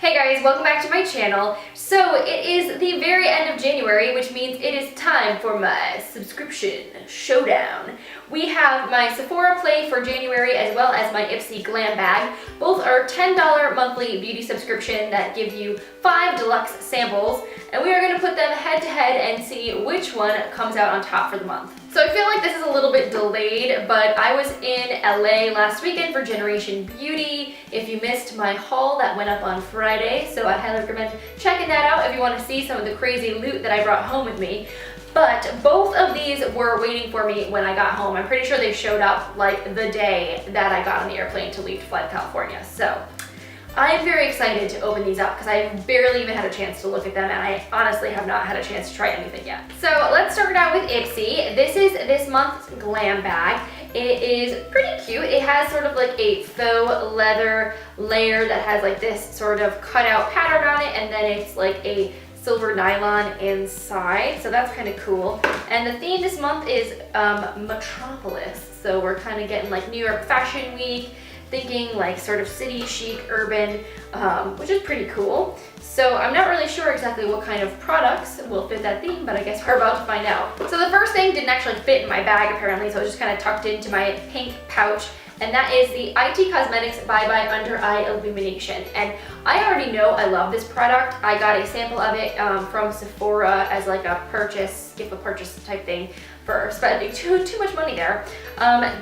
Hey guys, welcome back to my channel. So it is the very end of January, which means it is time for my subscription showdown. We have my Sephora play for January as well as my Ipsy Glambag. Both are $10 monthly beauty subscription that give you 5 deluxe samples, and we are going to put them head to head and see which one comes out on top for the month. So I feel like this is a little bit delayed, but I was in LA last weekend for Generation Beauty. If you missed my haul, that went up on Friday, so I highly recommend checking that out if you want to see some of the crazy loot that I brought home with me. But both of these were waiting for me when I got home. I'm pretty sure they showed up like the day that I got on the airplane to leave to fly to California. So I'm very excited to open these up because I barely even had a chance to look at them, and I honestly have not had a chance to try anything yet. So let's start out with Ipsy. This is this month's glam bag. It is pretty cute. It has sort of like a faux leather layer that has like this sort of cutout pattern on it, and then it's like a silver nylon inside, so that's kind of cool. And the theme this month is Metropolis, so we're kind of getting like New York Fashion Week, thinking like sort of city chic, urban, which is pretty cool. So I'm not really sure exactly what kind of products will fit that theme, but I guess we're about to find out. So the first thing didn't actually fit in my bag apparently, so it was just kind of tucked into my pink pouch, and that is the IT Cosmetics Bye Bye Under Eye Illumination. And I already know I love this product. I got a sample of it from Sephora as like a purchase, gift with purchase type thing for spending too much money there.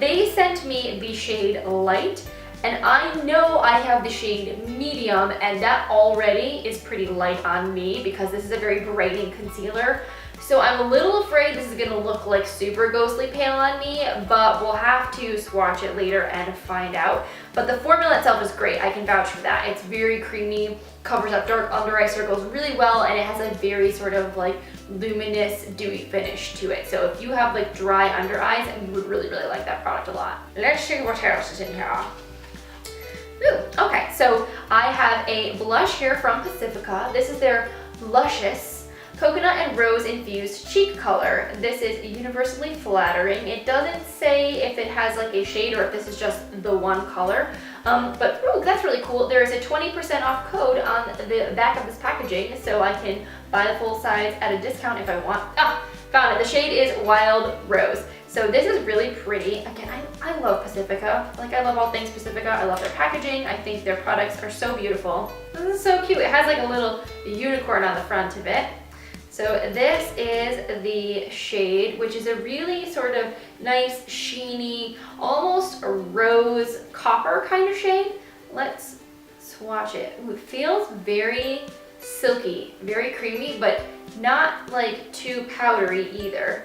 They sent me the shade Light, and I know I have the shade Medium, and that already is pretty light on me because this is a very brightening concealer. So I'm a little afraid this is gonna look like super ghostly pale on me, but we'll have to swatch it later and find out. But the formula itself is great, I can vouch for that. It's very creamy, covers up dark under eye circles really well, and it has a very sort of like luminous, dewy finish to it. So if you have like dry under eyes, you would really like that product a lot. Let's see what else is in here. Ooh, okay, so I have a blush here from Pacifica. This is their Luscious Coconut and Rose Infused Cheek Color. This is universally flattering. It doesn't say if it has like a shade or if this is just the one color, but ooh, that's really cool. There is a 20% off code on the back of this packaging, so I can buy the full size at a discount if I want. Ah, found it. The shade is Wild Rose. So this is really pretty. Again, I love Pacifica. Like, I love all things Pacifica. I love their packaging. I think their products are so beautiful. This is so cute. It has like a little unicorn on the front of it. So this is the shade, which is a really sort of nice, sheeny, almost a rose copper kind of shade. Let's swatch it. Ooh, it feels very silky, very creamy, but not like too powdery either.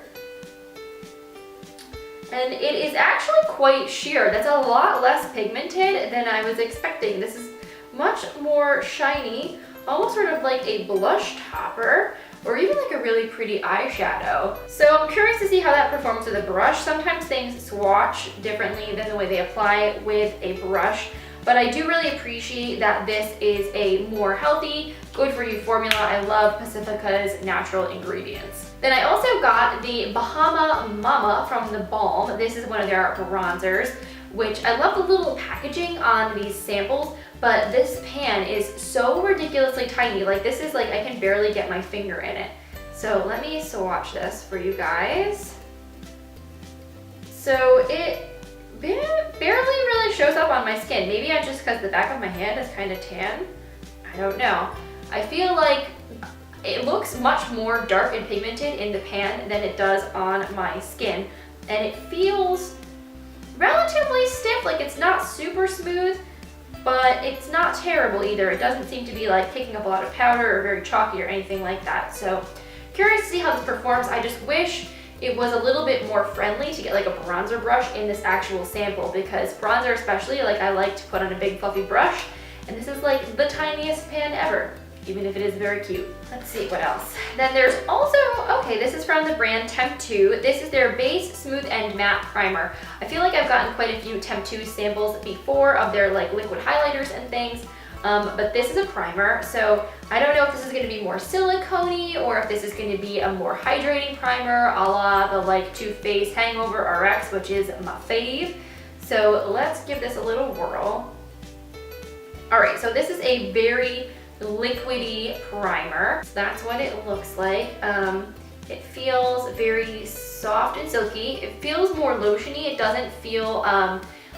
And it is actually quite sheer. That's a lot less pigmented than I was expecting. This is much more shiny, almost sort of like a blush topper, or even like a really pretty eyeshadow. So I'm curious to see how that performs with a brush. Sometimes things swatch differently than the way they apply with a brush, but I do really appreciate that this is a more healthy, good for you formula. I love Pacifica's natural ingredients. Then I also got the Bahama Mama from the Balm. This is one of their bronzers, which I love the little packaging on these samples, but this pan is so ridiculously tiny. Like, this is like, I can barely get my finger in it. So let me swatch this for you guys. So it barely really shows up on my skin. Maybe I'm just because the back of my hand is kind of tan. I don't know. I feel like it looks much more dark and pigmented in the pan than it does on my skin. And it feels relatively stiff, like it's not super smooth, but it's not terrible either. It doesn't seem to be like kicking up a lot of powder or very chalky or anything like that. So curious to see how this performs. I just wish it was a little bit more friendly to get like a bronzer brush in this actual sample, because bronzer especially, like, I like to put on a big fluffy brush, and this is like the tiniest pan ever, even if it is very cute. Let's see what else. Then there's also, okay, this is from the brand Temp 2. This is their Base Smooth and Matte Primer. I feel like I've gotten quite a few Temp 2 samples before of their like liquid highlighters and things, but this is a primer, so I don't know if this is going to be more silicone-y or if this is going to be a more hydrating primer a la the like Too Faced Hangover RX, which is my fave. So let's give this a little whirl. All right, so this is a very liquidy primer. So that's what it looks like. It feels very soft and silky. It feels more lotiony. It doesn't feel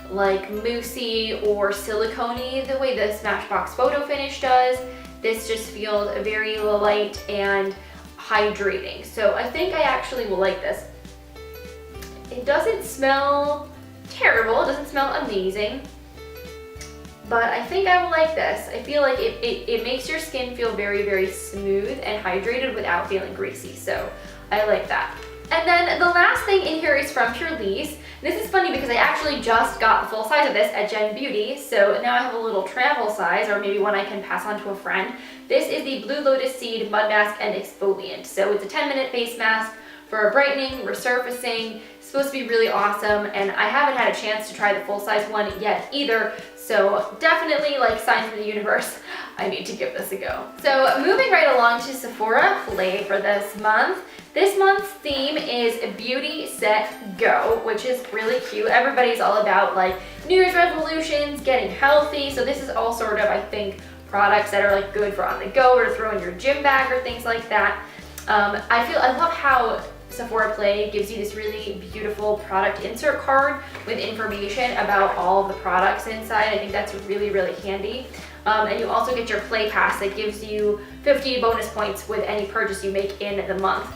like moussey or silicone-y the way the Smashbox Photo Finish does. This just feels very light and hydrating. So I think I actually will like this. It doesn't smell terrible. It doesn't smell amazing. But I think I will like this. I feel like it makes your skin feel very, very smooth and hydrated without feeling greasy. So I like that. And then the last thing in here is from Purlisse. This is funny because I actually just got the full size of this at Gen Beauty. So now I have a little travel size, or maybe one I can pass on to a friend. This is the Blue Lotus Seed Mud Mask and Exfoliant. So it's a 10-minute face mask for brightening, resurfacing. It's supposed to be really awesome, and I haven't had a chance to try the full-size one yet either. So definitely, like signs from the universe, I need to give this a go. So moving right along to Sephora Play for this month. This month's theme is Beauty Set Go, which is really cute. Everybody's all about like New Year's resolutions, getting healthy. So this is all sort of, I think, products that are like good for on the go or to throw in your gym bag or things like that. I love how Sephora Play gives you this really beautiful product insert card with information about all of the products inside. I think that's really, really handy. And you also get your Play Pass that gives you 50 bonus points with any purchase you make in the month.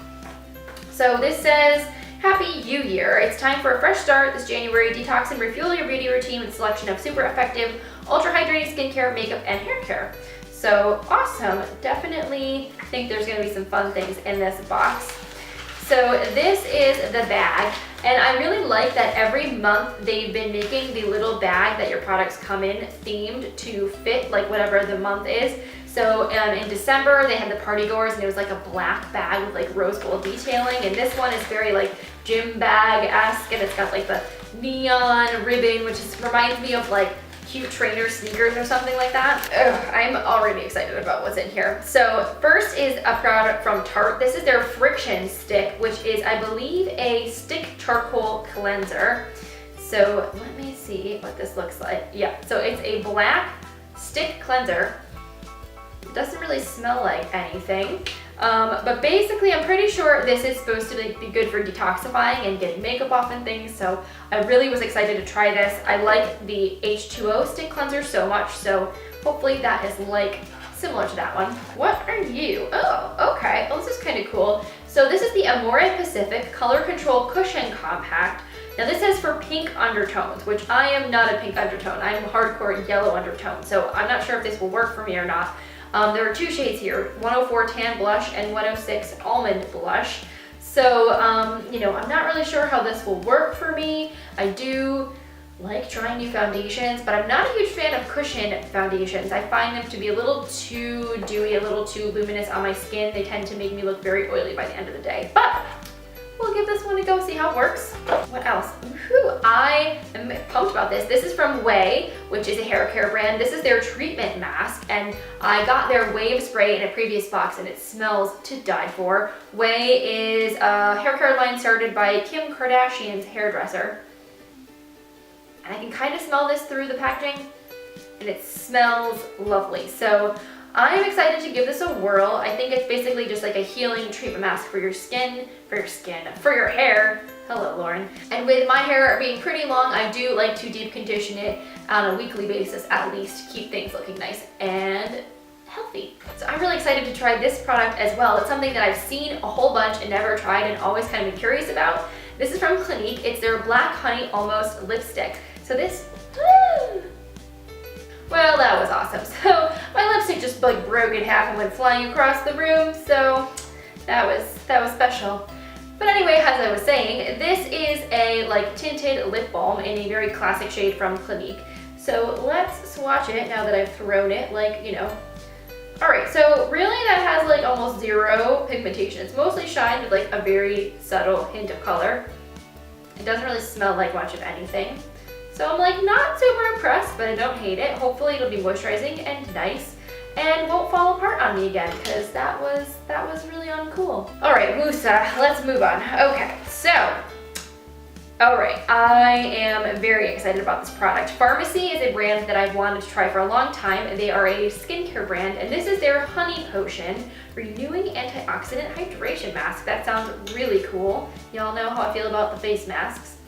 So this says, Happy New Year. It's time for a fresh start this January. Detox and refuel your beauty routine with a selection of super effective, ultra hydrating skincare, makeup, and hair care. So awesome. Definitely think there's gonna be some fun things in this box. So this is the bag, and I really like that every month they've been making the little bag that your products come in themed to fit like whatever the month is. So in December they had the party goers, and it was like a black bag with like rose gold detailing, and this one is very like gym bag-esque, and it's got like the neon ribbon, which reminds me of like cute trainer sneakers or something like that. Ugh, I'm already excited about what's in here. So first is a product from Tarte. This is their Friction Stick, which is, I believe, a stick charcoal cleanser. So let me see what this looks like. Yeah, so it's a black stick cleanser. It doesn't really smell like anything. But basically, I'm pretty sure this is supposed to be good for detoxifying and getting makeup off and things, so I really was excited to try this. I like the H2O stick cleanser so much, so hopefully that is like similar to that one. What are you? Oh, okay. Well, this is kind of cool. So this is the Amore Pacific Color Control Cushion Compact. Now this is for pink undertones, which I am not a pink undertone. I'm hardcore yellow undertone, so I'm not sure if this will work for me or not. There are two shades here, 104 Tan Blush and 106 Almond Blush. So, you know, I'm not really sure how this will work for me. I do like trying new foundations, but I'm not a huge fan of cushion foundations. I find them to be a little too dewy, a little too luminous on my skin. They tend to make me look very oily by the end of the day. But we'll give this one a go, see how it works. What else? Woohoo, I am pumped about this. This is from Way, which is a hair care brand. This is their treatment mask, and I got their Wave spray in a previous box, and it smells to die for. Way is a hair care line started by Kim Kardashian's hairdresser. And I can kind of smell this through the packaging, and it smells lovely. So I'm excited to give this a whirl. I think it's basically just like a healing treatment mask for your skin, for your hair. Hello, Lauren. And with my hair being pretty long, I do like to deep condition it on a weekly basis at least to keep things looking nice and healthy. So I'm really excited to try this product as well. It's something that I've seen a whole bunch and never tried and always kind of been curious about. This is from Clinique. It's their Black Honey Almost Lipstick. So this, well, that was awesome. So my lipstick just like broke in half and went flying across the room. So that was special. But anyway, as I was saying, this is a like tinted lip balm in a very classic shade from Clinique. So let's swatch it now that I've thrown it, like, you know. All right, so really that has like almost zero pigmentation. It's mostly shine with like a very subtle hint of color. It doesn't really smell like much of anything. So I'm like not super impressed, but I don't hate it. Hopefully it'll be moisturizing and nice and won't fall apart on me again, because that was really uncool. All right, Musa, let's move on. Okay, so All right, I am very excited about this product. Pharmacy is a brand that I've wanted to try for a long time. They are a skincare brand, and this is their Honey Potion Renewing Antioxidant Hydration Mask. That sounds really cool. Y'all know how I feel about the face masks.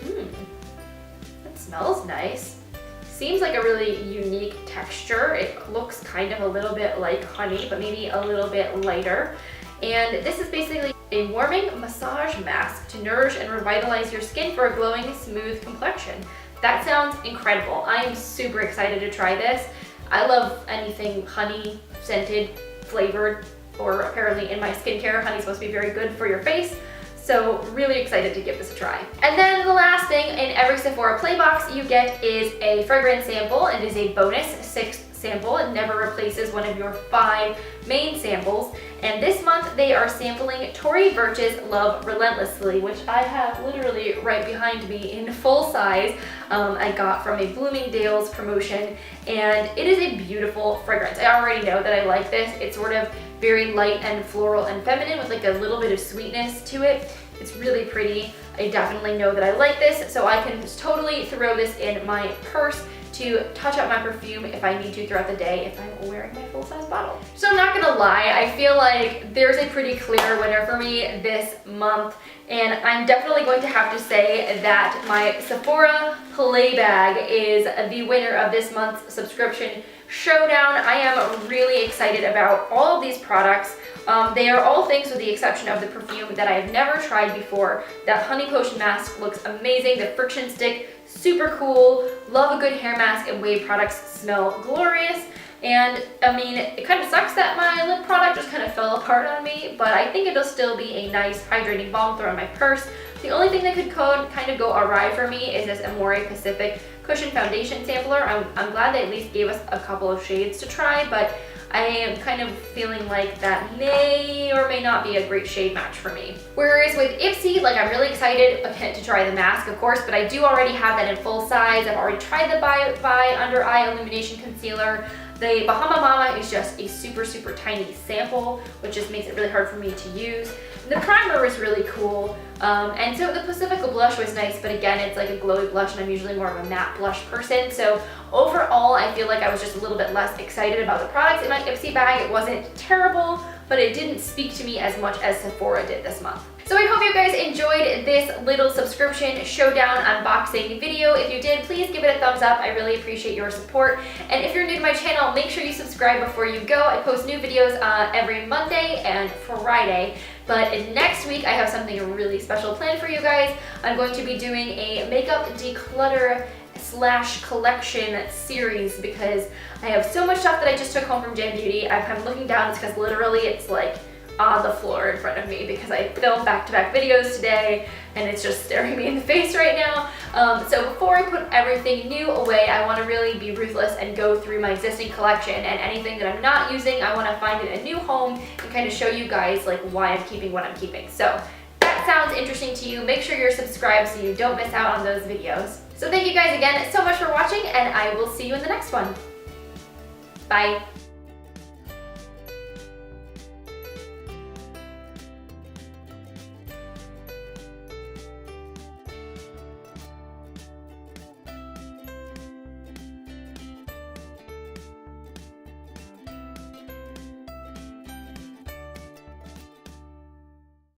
That smells nice. Seems like a really unique texture. It looks kind of a little bit like honey, but maybe a little bit lighter. And this is basically a warming massage mask to nourish and revitalize your skin for a glowing, smooth complexion. That sounds incredible. I am super excited to try this. I love anything honey scented, flavored, or apparently in my skincare, honey's supposed to be very good for your face. So really excited to give this a try. And then the last thing in every Sephora Play box you get is a fragrance sample. It is a bonus 6th sample. It never replaces one of your 5 main samples. And this month they are sampling Tory Burch's Love Relentlessly, which I have literally right behind me in full size. I got from a Bloomingdale's promotion, and it is a beautiful fragrance. I already know that I like this. It's sort of very light and floral and feminine with like a little bit of sweetness to it. It's really pretty. I definitely know that I like this, so I can just totally throw this in my purse to touch up my perfume if I need to throughout the day if I'm wearing my full-size bottle. So I'm not gonna lie, I feel like there's a pretty clear winner for me this month, and I'm definitely going to have to say that my Sephora Play Bag is the winner of this month's subscription Showdown. I am really excited about all of these products. They are all things with the exception of the perfume that I have never tried before. That Honey Potion mask looks amazing. The friction stick, super cool. Love a good hair mask, and wave products smell glorious. And I mean, it kind of sucks that my lip product just kind of fell apart on me, but I think it'll still be a nice hydrating balm throw in my purse. The only thing that could kind of go awry for me is this Amore Pacific Cushion Foundation Sampler. I'm glad they at least gave us a couple of shades to try, but I am kind of feeling like that may or may not be a great shade match for me. Whereas with Ipsy, like I'm really excited to try the mask, of course, but I do already have that in full size. I've already tried the by Under Eye Illumination Concealer. The Bahama Mama is just a super, super tiny sample, which just makes it really hard for me to use. The primer was really cool, and so the Pacifica blush was nice, but again, it's like a glowy blush, and I'm usually more of a matte blush person, so overall, I feel like I was just a little bit less excited about the products in my Ipsy bag. It wasn't terrible, but it didn't speak to me as much as Sephora did this month. So I hope you guys enjoyed this little subscription Showdown unboxing video. If you did, please give it a thumbs up. I really appreciate your support. And if you're new to my channel, make sure you subscribe before you go. I post new videos every Monday and Friday. But next week, I have something really special planned for you guys. I'm going to be doing a makeup declutter / collection series because I have so much stuff that I just took home from Gen Beauty. I'm looking down, it's because literally it's like on the floor in front of me because I filmed back-to-back videos today and it's just staring me in the face right now. So before I put everything new away, I want to really be ruthless and go through my existing collection, and anything that I'm not using, I want to find it a new home and kind of show you guys like why I'm keeping what I'm keeping. So if that sounds interesting to you, make sure you're subscribed so you don't miss out on those videos. So thank you guys again so much for watching, and I will see you in the next one. Bye.